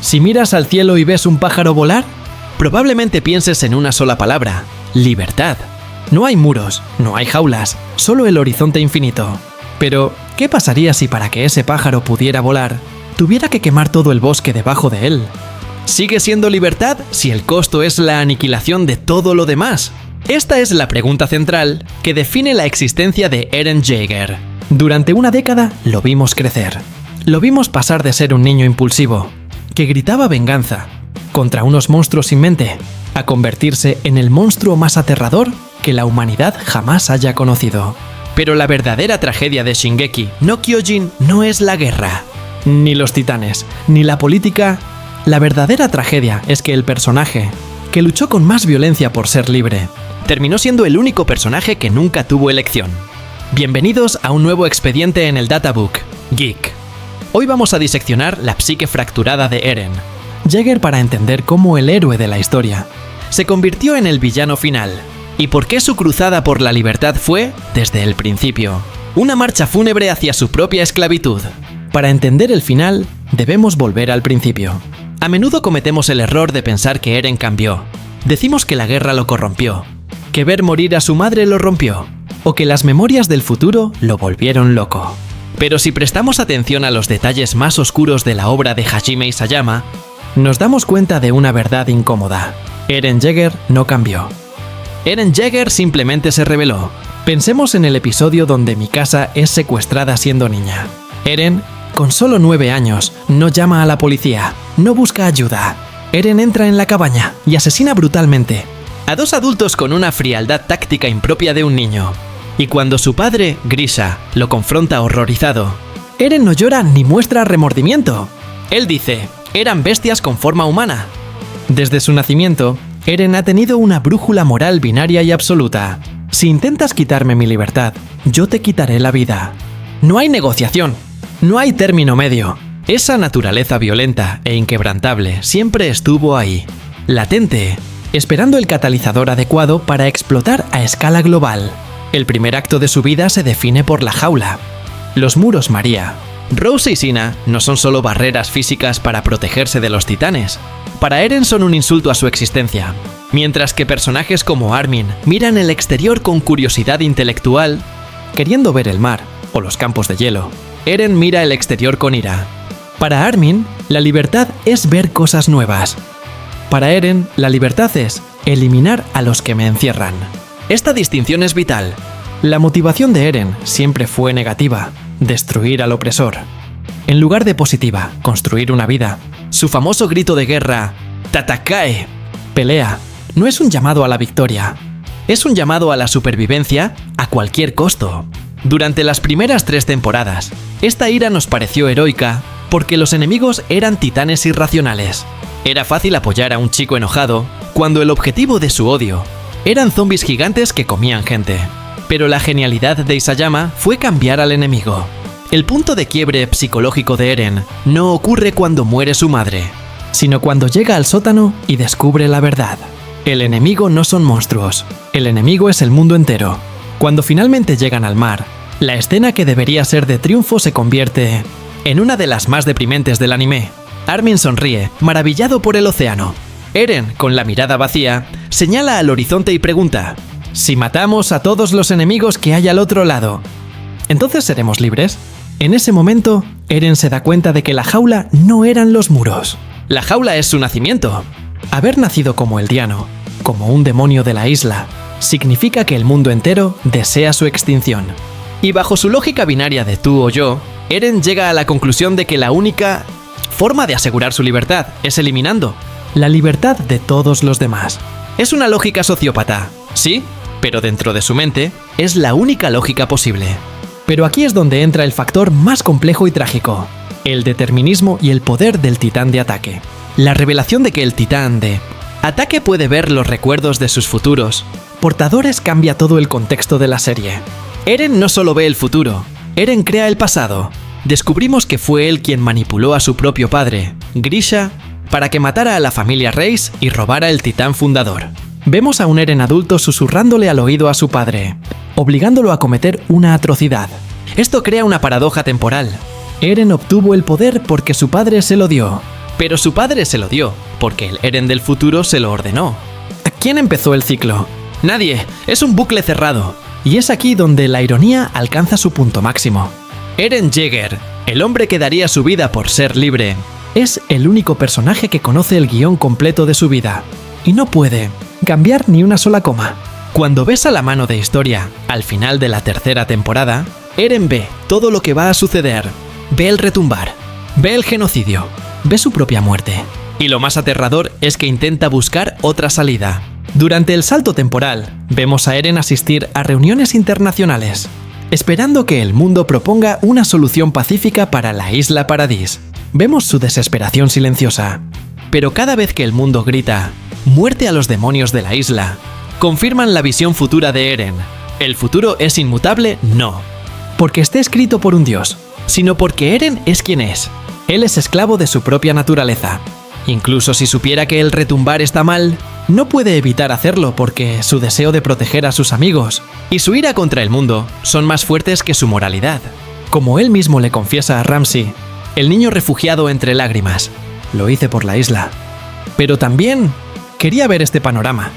Si miras al cielo y ves un pájaro volar, probablemente pienses en una sola palabra: libertad. No hay muros, no hay jaulas, solo el horizonte infinito. Pero, ¿qué pasaría si para que ese pájaro pudiera volar, tuviera que quemar todo el bosque debajo de él? ¿Sigue siendo libertad si el costo es la aniquilación de todo lo demás? Esta es la pregunta central que define la existencia de Eren Jaeger. Durante una década lo vimos crecer. Lo vimos pasar de ser un niño impulsivo, que gritaba venganza contra unos monstruos sin mente, a convertirse en el monstruo más aterrador que la humanidad jamás haya conocido. Pero la verdadera tragedia de Shingeki no Kyojin no es la guerra, ni los titanes, ni la política. La verdadera tragedia es que el personaje, que luchó con más violencia por ser libre, terminó siendo el único personaje que nunca tuvo elección. Bienvenidos a un nuevo expediente en el Databook, Geek. Hoy vamos a diseccionar la psique fracturada de Eren Jaeger para entender cómo el héroe de la historia se convirtió en el villano final y por qué su cruzada por la libertad fue, desde el principio, una marcha fúnebre hacia su propia esclavitud. Para entender el final, debemos volver al principio. A menudo cometemos el error de pensar que Eren cambió. Decimos que la guerra lo corrompió, que ver morir a su madre lo rompió, o que las memorias del futuro lo volvieron loco. Pero si prestamos atención a los detalles más oscuros de la obra de Hajime Isayama, nos damos cuenta de una verdad incómoda. Eren Jaeger no cambió. Eren Jaeger simplemente se rebeló. Pensemos en el episodio donde Mikasa es secuestrada siendo niña. Eren, con solo 9 años, no llama a la policía, no busca ayuda. Eren entra en la cabaña y asesina brutalmente a 2 adultos con una frialdad táctica impropia de un niño. Y cuando su padre, Grisha, lo confronta horrorizado, Eren no llora ni muestra remordimiento. Él dice: eran bestias con forma humana. Desde su nacimiento, Eren ha tenido una brújula moral binaria y absoluta. Si intentas quitarme mi libertad, yo te quitaré la vida. No hay negociación, no hay término medio. Esa naturaleza violenta e inquebrantable siempre estuvo ahí, latente, esperando el catalizador adecuado para explotar a escala global. El primer acto de su vida se define por la jaula. Los muros María. Rose y Sina no son solo barreras físicas para protegerse de los titanes. Para Eren son un insulto a su existencia. Mientras que personajes como Armin miran el exterior con curiosidad intelectual, queriendo ver el mar o los campos de hielo, Eren mira el exterior con ira. Para Armin, la libertad es ver cosas nuevas. Para Eren, la libertad es eliminar a los que me encierran. Esta distinción es vital. La motivación de Eren siempre fue negativa: destruir al opresor. En lugar de positiva, construir una vida. Su famoso grito de guerra, Tatakae, pelea, no es un llamado a la victoria. Es un llamado a la supervivencia a cualquier costo. Durante las primeras 3 temporadas, esta ira nos pareció heroica porque los enemigos eran titanes irracionales. Era fácil apoyar a un chico enojado cuando el objetivo de su odio eran zombies gigantes que comían gente. Pero la genialidad de Isayama fue cambiar al enemigo. El punto de quiebre psicológico de Eren no ocurre cuando muere su madre, sino cuando llega al sótano y descubre la verdad. El enemigo no son monstruos, el enemigo es el mundo entero. Cuando finalmente llegan al mar, la escena que debería ser de triunfo se convierte en una de las más deprimentes del anime. Armin sonríe, maravillado por el océano. Eren, con la mirada vacía, señala al horizonte y pregunta: si matamos a todos los enemigos que hay al otro lado, ¿entonces seremos libres? En ese momento, Eren se da cuenta de que la jaula no eran los muros. La jaula es su nacimiento. Haber nacido como Eldiano, como un demonio de la isla, significa que el mundo entero desea su extinción. Y bajo su lógica binaria de tú o yo, Eren llega a la conclusión de que la única forma de asegurar su libertad es eliminando la libertad de todos los demás. Es una lógica sociópata, sí, pero dentro de su mente es la única lógica posible. Pero aquí es donde entra el factor más complejo y trágico: el determinismo y el poder del titán de ataque. La revelación de que el titán de ataque puede ver los recuerdos de sus futuros portadores cambia todo el contexto de la serie. Eren no solo ve el futuro, Eren crea el pasado. Descubrimos que fue él quien manipuló a su propio padre, Grisha, para que matara a la familia Reis y robara el titán fundador. Vemos a un Eren adulto susurrándole al oído a su padre, obligándolo a cometer una atrocidad. Esto crea una paradoja temporal. Eren obtuvo el poder porque su padre se lo dio, Pero su padre se lo dio, porque el Eren del futuro se lo ordenó. ¿Quién empezó el ciclo? Nadie, es un bucle cerrado. Y es aquí donde la ironía alcanza su punto máximo. Eren Yeager, el hombre que daría su vida por ser libre, es el único personaje que conoce el guión completo de su vida. Y no puede cambiar ni una sola coma. Cuando ves a la mano de historia, al final de la tercera temporada, Eren ve todo lo que va a suceder. Ve el retumbar, ve el genocidio, ve su propia muerte. Y lo más aterrador es que intenta buscar otra salida. Durante el salto temporal, vemos a Eren asistir a reuniones internacionales, esperando que el mundo proponga una solución pacífica para la isla Paradis. Vemos su desesperación silenciosa. Pero cada vez que el mundo grita «Muerte a los demonios de la isla», confirman la visión futura de Eren. ¿El futuro es inmutable? No. Porque esté escrito por un dios, sino porque Eren es quien es. Él es esclavo de su propia naturaleza. Incluso si supiera que el retumbar está mal, no puede evitar hacerlo porque su deseo de proteger a sus amigos y su ira contra el mundo son más fuertes que su moralidad. Como él mismo le confiesa a Ramsay, el niño refugiado entre lágrimas, lo hice por la isla. Pero también quería ver este panorama.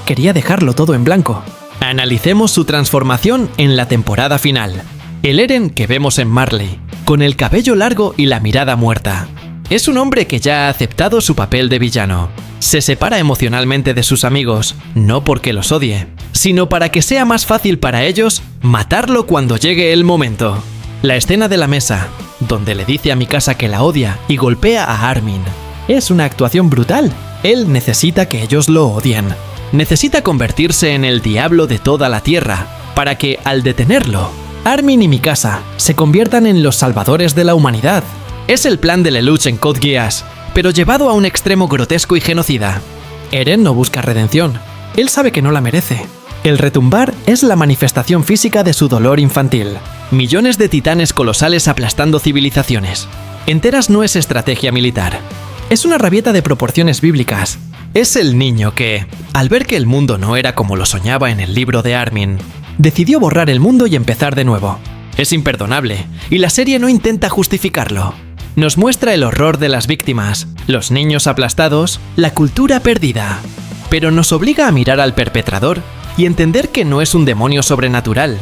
Quería dejarlo todo en blanco. Analicemos su transformación en la temporada final. El Eren que vemos en Marley, con el cabello largo y la mirada muerta. Es un hombre que ya ha aceptado su papel de villano. Se separa emocionalmente de sus amigos, no porque los odie, sino para que sea más fácil para ellos matarlo cuando llegue el momento. La escena de la mesa, donde le dice a Mikasa que la odia y golpea a Armin, es una actuación brutal. Él necesita que ellos lo odien. Necesita convertirse en el diablo de toda la tierra, para que, al detenerlo, Armin y Mikasa se conviertan en los salvadores de la humanidad. Es el plan de Lelouch en Code Geass, pero llevado a un extremo grotesco y genocida. Eren no busca redención. Él sabe que no la merece. El retumbar es la manifestación física de su dolor infantil. Millones de titanes colosales aplastando civilizaciones. Enteras no es estrategia militar. Es una rabieta de proporciones bíblicas. Es el niño que, al ver que el mundo no era como lo soñaba en el libro de Armin, decidió borrar el mundo y empezar de nuevo. Es imperdonable, y la serie no intenta justificarlo. Nos muestra el horror de las víctimas, los niños aplastados, la cultura perdida. Pero nos obliga a mirar al perpetrador y entender que no es un demonio sobrenatural.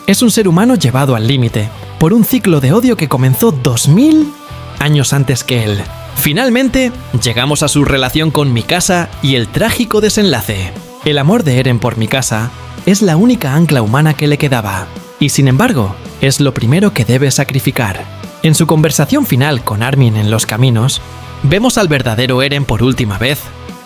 Es un ser humano llevado al límite, por un ciclo de odio que comenzó 2000 años antes que él. Finalmente, llegamos a su relación con Mikasa y el trágico desenlace. El amor de Eren por Mikasa es la única ancla humana que le quedaba, y sin embargo, es lo primero que debe sacrificar. En su conversación final con Armin en los caminos, vemos al verdadero Eren por última vez.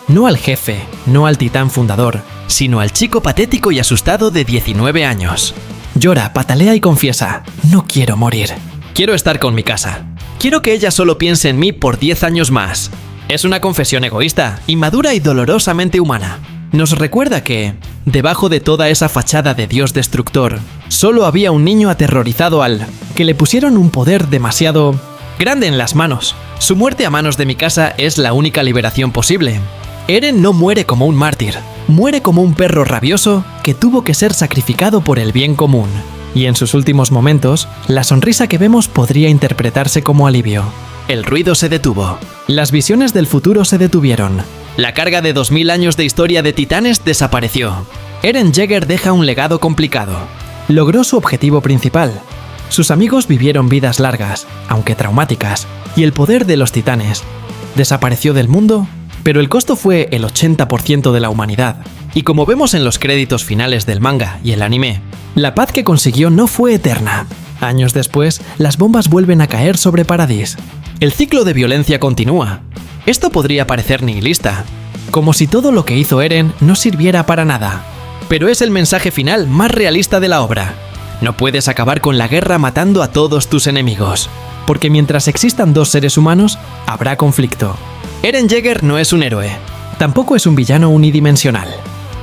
No al jefe, no al titán fundador, sino al chico patético y asustado de 19 años. Llora, patalea y confiesa: no quiero morir. Quiero estar con Mikasa. Quiero que ella solo piense en mí por 10 años más. Es una confesión egoísta, inmadura y dolorosamente humana. Nos recuerda que, debajo de toda esa fachada de Dios destructor, solo había un niño aterrorizado al que le pusieron un poder demasiado grande en las manos. Su muerte a manos de Mikasa es la única liberación posible. Eren no muere como un mártir, muere como un perro rabioso que tuvo que ser sacrificado por el bien común. Y en sus últimos momentos, la sonrisa que vemos podría interpretarse como alivio. El ruido se detuvo. Las visiones del futuro se detuvieron. La carga de 2000 años de historia de titanes desapareció. Eren Yeager deja un legado complicado. Logró su objetivo principal. Sus amigos vivieron vidas largas, aunque traumáticas, y el poder de los titanes desapareció del mundo, pero el costo fue el 80% de la humanidad. Y como vemos en los créditos finales del manga y el anime, la paz que consiguió no fue eterna. Años después, las bombas vuelven a caer sobre Paradis. El ciclo de violencia continúa. Esto podría parecer nihilista, como si todo lo que hizo Eren no sirviera para nada. Pero es el mensaje final más realista de la obra. No puedes acabar con la guerra matando a todos tus enemigos, porque mientras existan dos seres humanos, habrá conflicto. Eren Yeager no es un héroe, tampoco es un villano unidimensional.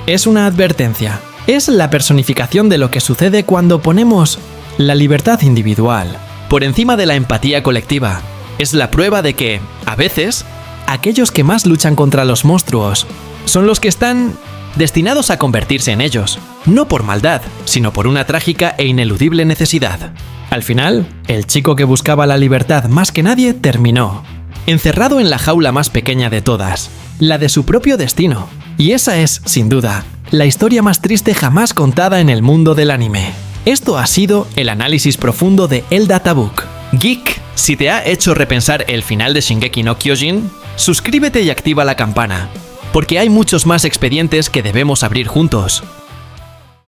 Es una advertencia. Es la personificación de lo que sucede cuando ponemos la libertad individual por encima de la empatía colectiva. Es la prueba de que, a veces, aquellos que más luchan contra los monstruos son los que están destinados a convertirse en ellos, no por maldad, sino por una trágica e ineludible necesidad. Al final, el chico que buscaba la libertad más que nadie terminó encerrado en la jaula más pequeña de todas, la de su propio destino. Y esa es, sin duda, la historia más triste jamás contada en el mundo del anime. Esto ha sido el análisis profundo de El Databook. Geek, si te ha hecho repensar el final de Shingeki no Kyojin, suscríbete y activa la campana, porque hay muchos más expedientes que debemos abrir juntos.